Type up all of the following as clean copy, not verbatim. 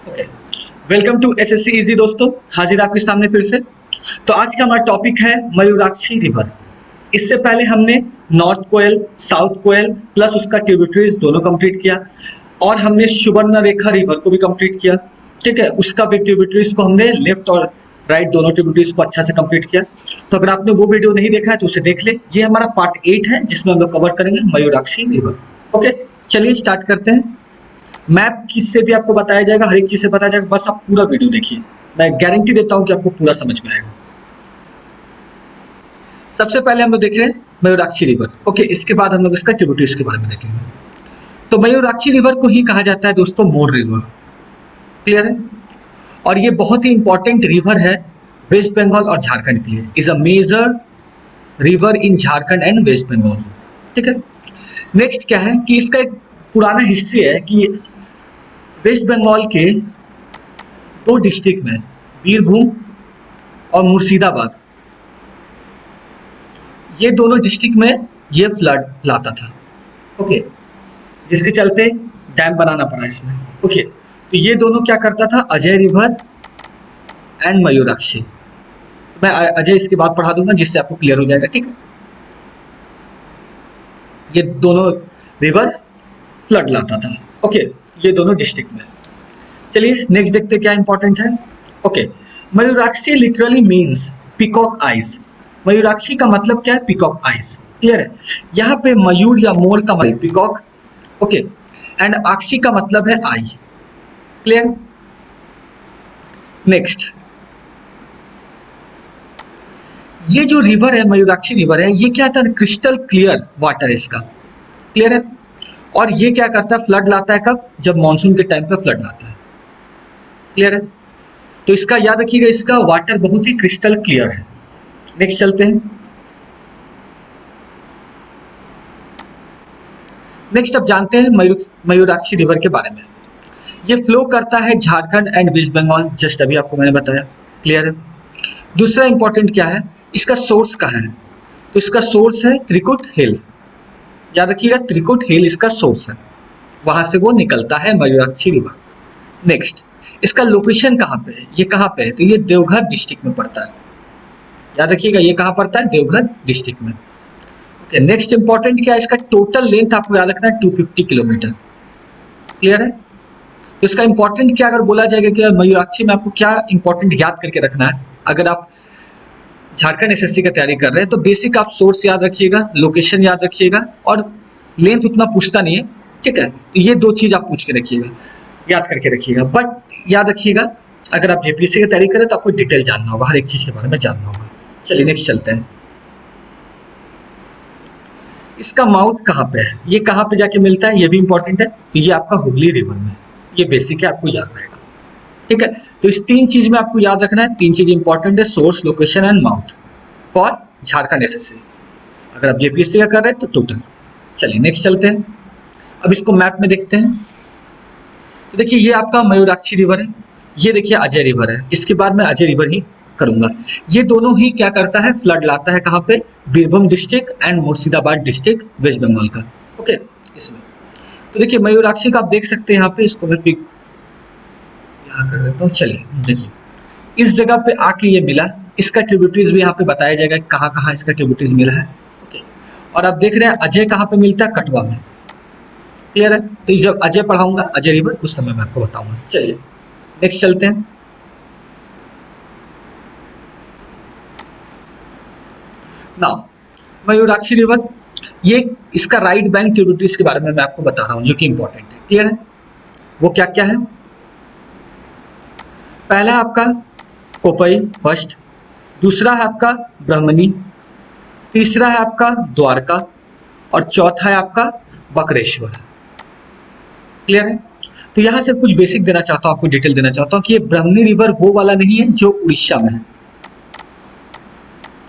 Okay, welcome to SSC easy दोस्तों। हाजिर आपके सामने फिर से। तो आज का हमारा टॉपिक है मयूराक्षी रिवर। इससे पहले हमने नॉर्थ कोयल, साउथ कोयल प्लस उसका ट्रिब्यूटरीज दोनों कंप्लीट किया और हमने सुवर्णरेखा रिवर को भी कंप्लीट किया। ठीक है, उसका भी ट्रिब्यूटरीज को हमने लेफ्ट और राइट दोनों ट्रिब्यूटरीज को अच्छा से कंप्लीट किया। तो अगर आपने वो वीडियो नहीं देखा है तो उसे देख ले। ये हमारा पार्ट 8 है जिसमें हम लोग कवर करेंगे मयूराक्षी रिवर। ओके, चलिए स्टार्ट करते हैं। मैप किससे भी आपको बताया जाएगा, हर एक चीज से बताया जाएगा, बस आप पूरा वीडियो देखिए। मैं गारंटी देता हूं कि आपको पूरा समझ में आएगा। सबसे पहले हम लोग देख रहे हैं मयूराक्षी रिवर। ओके, इसके बाद हम लोग इसका ट्रिब्यूटरीज के बारे में देखेंगे। तो मयूराक्षी रिवर को ही कहा जाता है दोस्तों मोर रिवर। क्लियर है? और ये बहुत ही इंपॉर्टेंट रिवर है वेस्ट बंगाल और झारखंड के लिए। Is a major river in Jharkhand and West Bengal. ठीक है, नेक्स्ट क्या है कि इसका एक पुराना हिस्ट्री है कि वेस्ट बंगाल के दो डिस्ट्रिक्ट में, बीरभूम और मुर्शिदाबाद, ये दोनों डिस्ट्रिक्ट में ये फ्लड लाता था। ओके, जिसके चलते डैम बनाना पड़ा इसमें। ओके, तो ये दोनों क्या करता था, अजय रिवर एंड मयूराक्षी। मैं अजय इसके बाद पढ़ा दूंगा जिससे आपको क्लियर हो जाएगा। ठीक है, ये दोनों रिवर फ्लड लाता था। ओके, ये दोनों डिस्ट्रिक्ट में। चलिए नेक्स्ट देखते क्या इंपॉर्टेंट है। Okay, Mayurakshi literally means peacock eyes. Mayurakshi का मतलब क्या है, पीकॉक आइज। क्लियर है? यहाँ पे मयूर या मोर का मतलब पीकॉक। ओके, एंड आक्षी का मतलब है आई। क्लियर? नेक्स्ट, ये जो रिवर है मयूराक्षी रिवर है, ये क्या था, क्रिस्टल क्लियर वाटर है इसका। क्लियर है? और ये क्या करता है, फ्लड लाता है कब, जब मानसून के टाइम पे फ्लड लाता है। क्लियर है? तो इसका याद रखिएगा, इसका वाटर बहुत ही क्रिस्टल क्लियर है। नेक्स्ट चलते हैं। नेक्स्ट अब जानते हैं मयूराक्षी रिवर के बारे में। ये फ्लो करता है झारखंड एंड वेस्ट बंगाल, जस्ट अभी आपको मैंने बताया। क्लियर है? दूसरा इंपॉर्टेंट क्या है, इसका सोर्स कहाँ है, तो इसका सोर्स है त्रिकुट हिल। याद रखिएगा, त्रिकुट हिल इसका सोर्स है, वहां से वो निकलता है मयूराक्षी रिवर। नेक्स्ट, इसका लोकेशन कहाँ पे है, ये कहाँ पे है, तो ये देवघर डिस्ट्रिक्ट में पड़ता है। याद रखिएगा, ये कहाँ पड़ता है, देवघर डिस्ट्रिक्ट में। ओके, नेक्स्ट इंपॉर्टेंट क्या है, इसका टोटल लेंथ आपको याद रखना है 250 किलोमीटर। क्लियर है? तो इसका इंपॉर्टेंट क्या अगर बोला जाएगा कि मयूराक्षी में आपको क्या इंपॉर्टेंट याद करके रखना है, अगर आप झारखंड एसएससी की तैयारी कर रहे हैं तो बेसिक आप सोर्स याद रखिएगा, लोकेशन याद रखिएगा, और लेंथ उतना पूछता नहीं है। ठीक है, तो ये दो चीज आप पूछ के रखिएगा, याद करके रखिएगा। बट याद रखिएगा, अगर आप जेपीएससी की तैयारी करें तो आपको डिटेल जानना होगा, हर एक चीज के बारे में जानना होगा। चलिए नेक्स्ट चलते हैं। इसका माउथ कहाँ पे है, ये कहाँ पे जाके मिलता है, ये भी इंपॉर्टेंट है। तो ये आपका हुगली रिवर में, ये बेसिक है, आपको याद रहेगा। ठीक है, तो इस तीन चीज में आपको याद रखना है, तीन चीज इंपॉर्टेंट है, source, location and mouth for Jharkhand SSC. अगर आप जेपीएससी का कर रहे हैं तो टोटल। चलिए नेक्स्ट चलते हैं। अब इसको मैप में देखते हैं। तो देखिए, ये आपका मयूराक्षी रिवर है, ये देखिए अजय रिवर है। इसके बाद मैं अजय रिवर ही करूंगा। ये दोनों ही क्या करता है, फ्लड लाता है कहाँ पे, Birbhum district and Murshidabad district West Bengal का। ओके, इसमें तो देखिए मयूराक्षी का आप देख सकते हैं, यहाँ पे इसको मैं फिर यहाँ कर देता हूँ। चलिए देखिए, इस जगह पे आके ये मिला, इसका ट्रिब्यूटरीज भी यहाँ पे बताया जाएगा कहाँ कहाँ इसका ट्रिब्यूटरीज मिला है। ओके, और आप देख रहे हैं अजय कहाँ पे मिलता है, कटवा में। क्लियर है? तो जब अजय पढ़ाऊंगा अजय रिवर, उस समय मैं आपको बताऊंगा। चलिए नेक्स्ट चलते हैं। नाउ मयूराक्षी रिवर, ये इसका राइट बैंक ट्रिब्यूटरीज के बारे में मैं आपको बता रहा हूँ जो कि इंपॉर्टेंट है। क्लियर है? वो क्या क्या है, पहला है आपका कोपई फर्स्ट, दूसरा है आपका ब्रह्मणी, तीसरा है आपका द्वारका, और चौथा है आपका बकरेश्वर। क्लियर है? तो यहां से कुछ बेसिक देना चाहता हूं, आपको डिटेल देना चाहता हूं कि ये ब्रह्मणी रिवर वो वाला नहीं है जो उड़ीसा में है,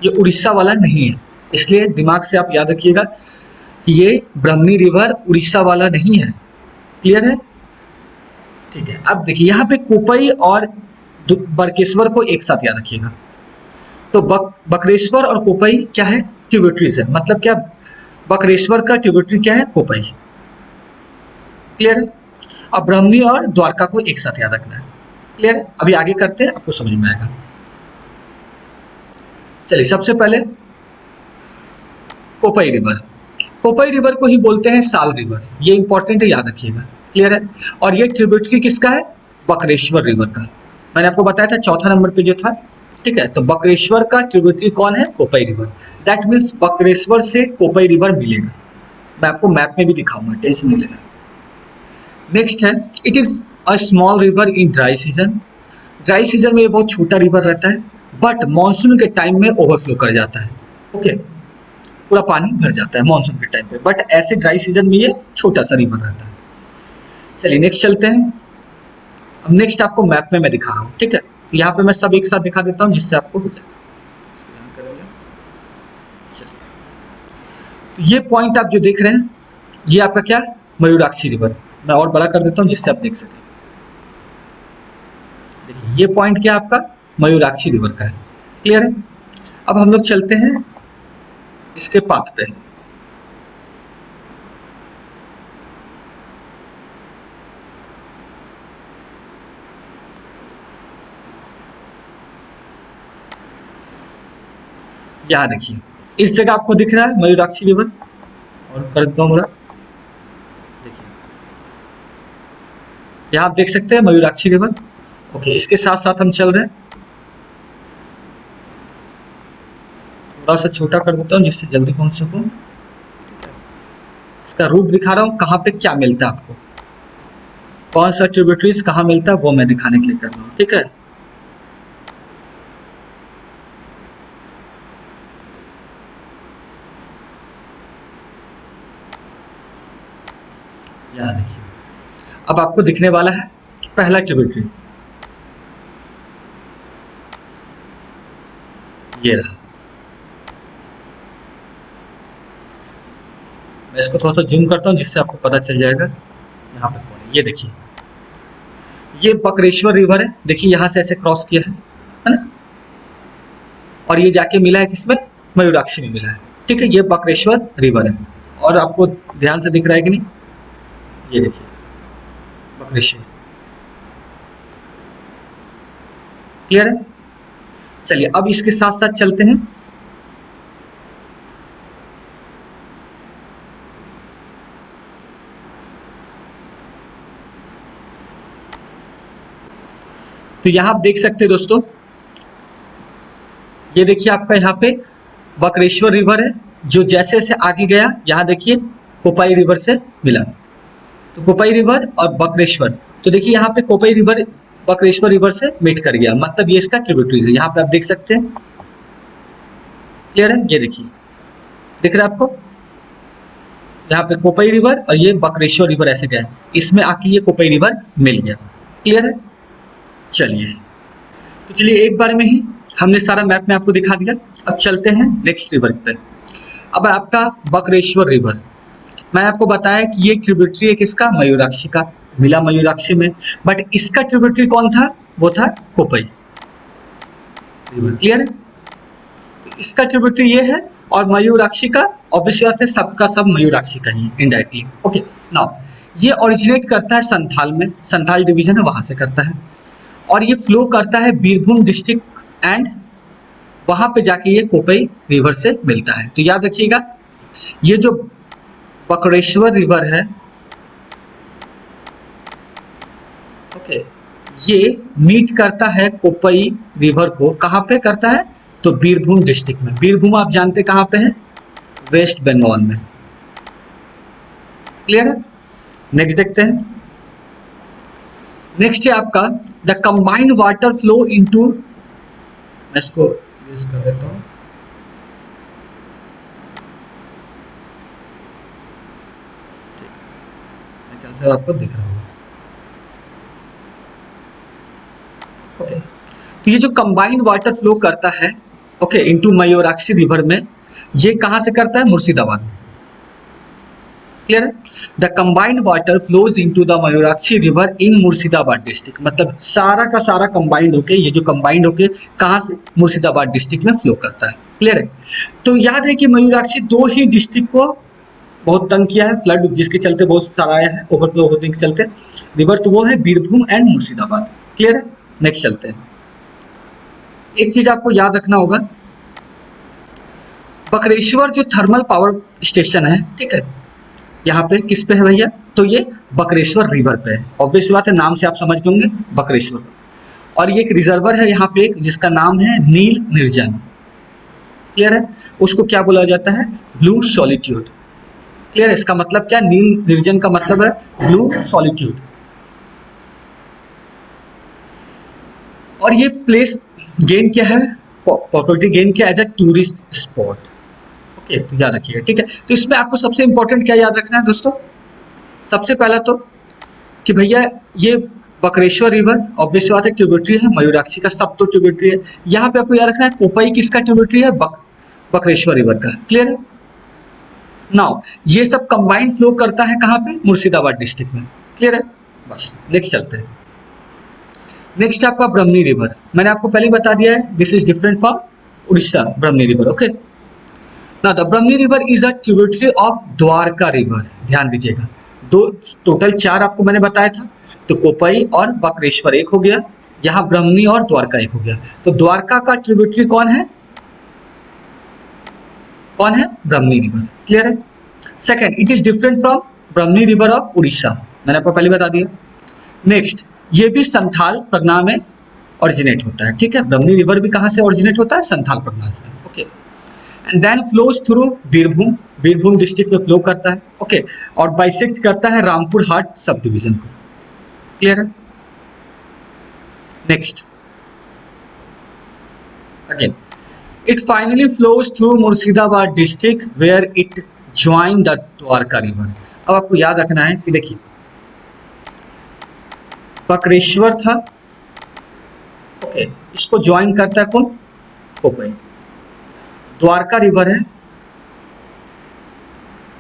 ये उड़ीसा वाला नहीं है, इसलिए दिमाग से आप याद रखिएगा कि ये ब्रह्मणी रिवर उड़ीसा वाला नहीं है। क्लियर है? ठीक है, अब देखिए यहाँ पे कोपई और बरकेश्वर को एक साथ याद रखिएगा। तो बकरेश्वर और कोपई क्या है, ट्रिब्यूटरीज है। मतलब क्या, बकरेश्वर का ट्रिब्यूटरी क्या है, कोपई। क्लियर है? अब ब्राह्मणी और द्वारका को एक साथ याद रखना है। क्लियर है? अभी आगे करते हैं, आपको समझ में आएगा। चलिए सबसे पहले कोपई रिवर। कोपई रिवर को ही बोलते हैं साल रिवर, ये इंपॉर्टेंट है, याद रखिएगा। क्लियर है? और ये ट्रिब्यूटरी किसका है? बकरेश्वर रिवर का। मैंने आपको बताया था चौथा नंबर पे जो था, ठीक है। तो बकरेश्वर का ट्रिब्यूटरी कौन है? कोपई रिवर। दैट मीन्स बकरेश्वर से कोपई रिवर मिलेगा। मैं आपको मैप में भी दिखाऊंगा, टेंशन नहीं लेना। नेक्स्ट है, it is a small river in dry season. Dry season में ये बहुत छोटा रिवर रहता है, बट मानसून के टाइम में ओवरफ्लो कर जाता है। ओके, पूरा पानी भर जाता है मानसून के टाइम पे, बट ऐसे ड्राई सीजन में ये छोटा सा रिवर रहता है। चलिए नेक्स्ट चलते हैं। अब नेक्स्ट आपको मैप में मैं दिखा रहा हूँ, ठीक है। तो यहाँ पे मैं सब एक साथ दिखा देता हूँ जिससे आपको हो जाए। तो ये पॉइंट आप जो देख रहे हैं, ये आपका क्या है? मयूराक्षी रिवर। मैं और बड़ा कर देता हूँ जिससे आप देख सकें। देखिए ये पॉइंट क्या आपका? मयूराक्षी रिवर का है। क्लियर है? अब हम लोग चलते हैं इसके पाथ पे। यहाँ देखिए इस जगह आपको दिख रहा है मयूराक्षी रिवर, और कर देता हूँ बड़ा। देखिए यहाँ आप देख सकते हैं मयूराक्षी रिवर। ओके, इसके साथ साथ हम चल रहे हैं, थोड़ा सा छोटा कर देता हूँ जिससे जल्दी पहुंच सकूं। इसका रूट दिखा रहा हूँ, कहाँ पे क्या मिलता है आपको, कौन सा ट्रिब्यूटरीज कहाँ मिलता है, वो मैं दिखाने के लिए कर रहा हूँ, ठीक है। यहाँ देखिए अब आपको दिखने वाला है पहला ट्रिब्यूटरी, ये रहा। मैं इसको थोड़ा सा जूम करता हूँ जिससे आपको पता चल जाएगा यहाँ पे कौन है। ये देखिए ये बकरेश्वर रिवर है। देखिए यहाँ से ऐसे क्रॉस किया है ना, और ये जाके मिला है किसमें? मयूराक्षी में मिला है, ठीक है। ये बकरेश्वर रिवर है, और आपको ध्यान से दिख रहा है कि नहीं? ये देखिए बकरेश्वर। क्लियर है? चलिए अब इसके साथ साथ चलते हैं। तो यहां आप देख सकते हैं दोस्तों, ये देखिए आपका यहाँ पे बकरेश्वर रिवर है, जो जैसे जैसे आगे गया यहाँ देखिए कोपाई रिवर से मिला। तो कोपाई रिवर और बकरेश्वर, तो देखिए यहाँ पे कोपाई रिवर बकरेश्वर रिवर से मीट कर गया, मतलब ये इसका ट्रिब्यूटरीज है। यहाँ पे आप देख सकते हैं। क्लियर है? ये देखिए दिख रहा है आपको, यहाँ पे कोपाई रिवर और ये बकरेश्वर रिवर ऐसे गया, इसमें आके ये कोपाई रिवर मिल गया। क्लियर है? चलिए तो चलिए एक बार में ही हमने सारा मैप में आपको दिखा दिया। अब चलते हैं नेक्स्ट रिवर पे। अब आपका बकरेश्वर रिवर, मैंने आपको बताया कि ये ट्रिब्यूटरी है किसका? मयूराक्षी का, मिला मयूराक्षी में, बट इसका ट्रिब्यूटरी कौन था? वो था कोपई रिवर। क्लियर है? तो इसका ट्रिब्यूटरी ये है, और मयूराक्षी का ऑब्वियस बात है, सबका सब मयूराक्षी का ही इनडायरेक्टली। ओके नाउ ये ओरिजिनेट करता है संथाल में, संथाल डिवीजन है वहां से करता है, और ये फ्लो करता है बीरभूम डिस्ट्रिक्ट, एंड वहां पे जाके ये कोपई रिवर से मिलता है। तो याद रखिएगा ये जो बकरेश्वर रिवर है, ओके, ये मीट करता है कोपई रिवर को। कहाँ पे करता है? तो बीरभूम डिस्ट्रिक्ट में। बीरभूम आप जानते कहाँ पे है? वेस्ट बंगाल में। क्लियर है? नेक्स्ट देखते हैं। नेक्स्ट है आपका the combined water flow into, मैं इसको यूज कर देता हूँ। मैं आपको दिख रहा हूँ। ओके, तो ये जो कंबाइंड वाटर फ्लो करता है ओके इनटू मयूराक्षी रिवर में, ये कहां से करता है? मुर्शिदाबाद। क्लियर है? The combined water flows into the Mayurakshi river in Murshidabad district, मतलब सारा का सारा कंबाइंड होके, ये जो कंबाइंड होके कहां से? मुर्शिदाबाद डिस्ट्रिक्ट में फ्लो करता है। क्लियर है? तो याद है कि मयूराक्षी दो ही डिस्ट्रिक्ट को बहुत तंग किया है, फ्लड जिसके चलते बहुत सारा आया है ओवरफ्लो होने के चलते रिवर, तो वो है बीरभूम एंड मुर्शिदाबाद। क्लियर है? नेक्स्ट चलते हैं। एक चीज आपको याद रखना होगा, बकरेश्वर जो थर्मल पावर स्टेशन है, ठीक है, यहाँ पे किस पे है भैया, तो ये बकरेश्वर रिवर पे है। ऑब्वियस बात है, नाम से आप समझ गए होंगे बकरेश्वर। और ये एक रिजर्वर है यहाँ पे एक, जिसका नाम है नील निर्जन। क्लियर है? उसको क्या बोला जाता है, ब्लू सॉलिट्यूड। क्लियर है? इसका मतलब क्या, नील निर्जन का मतलब है ब्लू सॉलिट्यूड। और ये प्लेस गेन क्या है, पॉपुलरिटी गेन किया as a tourist spot. Okay, तो याद रखिएगा, ठीक है। तो इसमें आपको सबसे इंपॉर्टेंट क्या याद रखना है दोस्तों, सबसे पहला तो कि भैया ये बकरेश्वर रिवर ऑब्वियस बात है ट्रिब्यूटरी है, मयूराक्षी का सब तो ट्रिब्यूटरी है। यहाँ पे आपको याद रखना है कोपई किसका ट्रिब्यूटरी है, बकरेश्वर रिवर का। क्लियर है? नाउ ये सब कंबाइंड फ्लो करता है कहाँ पे, मुर्शिदाबाद डिस्ट्रिक्ट में। क्लियर है? बस नेक्स्ट चलते हैं। नेक्स्ट है आपका ब्रह्मणी रिवर। मैंने आपको पहले बता दिया है, this is different from Orissa Brahmani river. Okay, now the Brahmani river is a tributary of Dwarka river. ध्यान दीजिएगा, दो टोटल चार आपको मैंने बताया था, तो कोपई और बकरेश्वर एक हो गया, यहाँ ब्रह्मणी और द्वारका एक हो गया। तो द्वारका का ट्रिब्यूटरी कौन है, कौन है, ब्रह्मणी रिवर। क्लियर है? Second, it is different from Brahmani river of Orissa, मैंने आपको पहले बता दिया। नेक्स्ट, ये भी संथाल परगना में ओरिजिनेट होता है। ठीक है, ब्रह्मणी रिवर भी कहाँ से ओरिजिनेट होता है, संथाल परगना से। Okay, and then flows through Birbhum, Birbhum district में फ्लो करता है। ओके, और बाइसेक्ट करता है रामपुर हाट सब डिवीजन को। क्लियर है? Next, again it finally flows through Murshidabad district where it join the Dwarka river. अब आपको याद रखना है कि देखिए बकरेश्वर था, ओके, इसको ज्वाइन करता है कौन, कोपई। द्वारका रिवर है,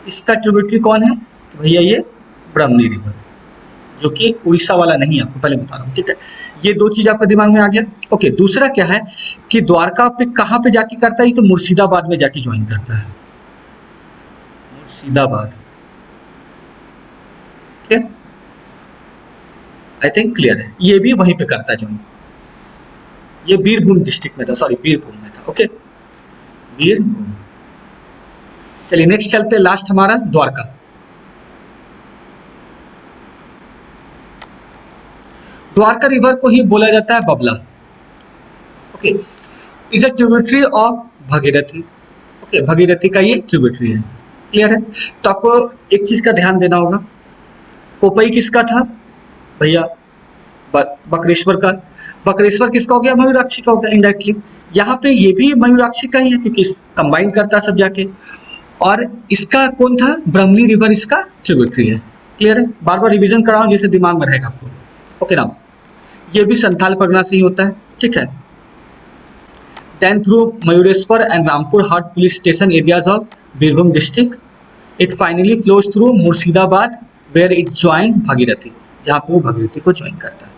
इसका ट्रिब्यूटरी कौन है, तो भैया ये ब्रह्मणी रिवर, जो कि उड़ीसा वाला नहीं है, आपको पहले बता रहा हूँ। ठीक है, ये दो चीज आपके दिमाग में आ गया। ओके, दूसरा क्या है कि द्वारका पे कहाँ पे जाके करता है, तो मुर्शिदाबाद में जाके ज्वाइन करता है, मुर्शिदाबाद। ठीक है, आई थिंक क्लियर है, ये भी वहीं पे करता है ज्वाइन। ये बीरभूम डिस्ट्रिक्ट में था, सॉरी बीरभूम में था। ओके, बीरभूम। चलिए नेक्स्ट चलते, लास्ट हमारा द्वारका। द्वारका रिवर को ही बोला जाता है Babla. Okay, is a tributary of Bhagirathi. Okay, Bhagirathi का ये ट्रिब्यूटरी है। क्लियर है? तो आपको एक चीज का ध्यान देना होगा, कोपई किसका था भैया, बकरेश्वर का। बकरेश्वर किसका हो गया, मयूराक्षी का हो गया इनडायरेक्टली। यहाँ पे ये भी मयूराक्षी का ही है, क्योंकि कंबाइन करता है सब जाके। और इसका कौन था, ब्रह्मणी रिवर इसका ट्रिब्यूटरी है। क्लियर है? बार बार रिवीजन कराऊं जैसे दिमाग में रहेगा आपको। ओके, नाउ ये भी संथाल परगना से ही होता है। ठीक है, then through Mayureswar and Rampurhat police station areas of Birbhum district it finally flows through Murshidabad where it join Bhagirathi, जहाँ पे वो भागीरथी को ज्वाइन करता है।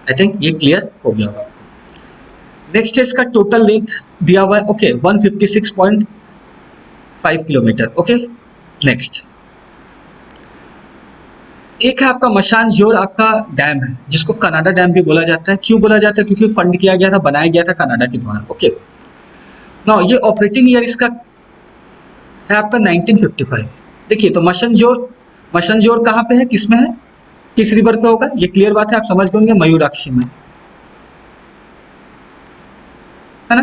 आई थिंक ये क्लियर हो गया होगा आपको। नेक्स्ट है इसका टोटल लेंथ दिया हुआ है, ओके 156.5 किलोमीटर। ओके, नेक्स्ट एक है आपका मशान जोर, आपका डैम है जिसको कनाडा डैम भी बोला जाता है। क्यों बोला जाता है, क्योंकि फंड किया गया था, बनाया गया था कनाडा के द्वारा। ओके, नाउ ये ऑपरेटिंग ईयर इसका है आपका 1955। देखिए तो मशन जोर कहाँ पे है, किसमें है, किस रिवर पे होगा, ये क्लियर बात है, आप समझ गए, मयूराक्षी में है ना।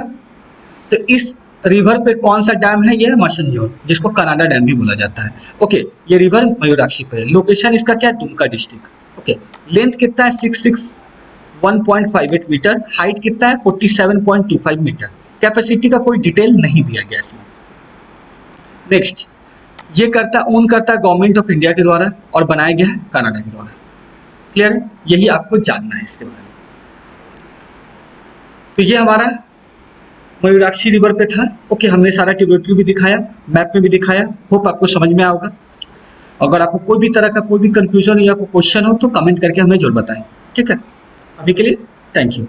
तो इस रिवर पे कौन सा डैम है, ये है मशनजोर, जिसको कनाडा डैम भी बोला जाता है। ओके, ये रिवर मयूराक्षी पे है। लोकेशन इसका क्या है, दुमका डिस्ट्रिक्ट। ओके, लेंथ कितना है 661.58 मीटर, हाइट कितना है 47.25 मीटर। कैपेसिटी का कोई डिटेल नहीं दिया गया इसमें। नेक्स्ट, ये ओन करता है गवर्नमेंट ऑफ इंडिया के द्वारा और बनाया गया है कनाडा के द्वारा। क्लियर है? यही आपको जानना है इसके बारे में। तो ये हमारा मयूराक्षी रिवर पे था। ओके, हमने सारा ट्रिब्यूटरी भी दिखाया, मैप में भी दिखाया। होप आपको समझ में आएगा। अगर आपको कोई भी तरह का कोई भी कंफ्यूजन या कोई क्वेश्चन हो तो कमेंट करके हमें जरूर बताएं। ठीक है, अभी के लिए थैंक यू।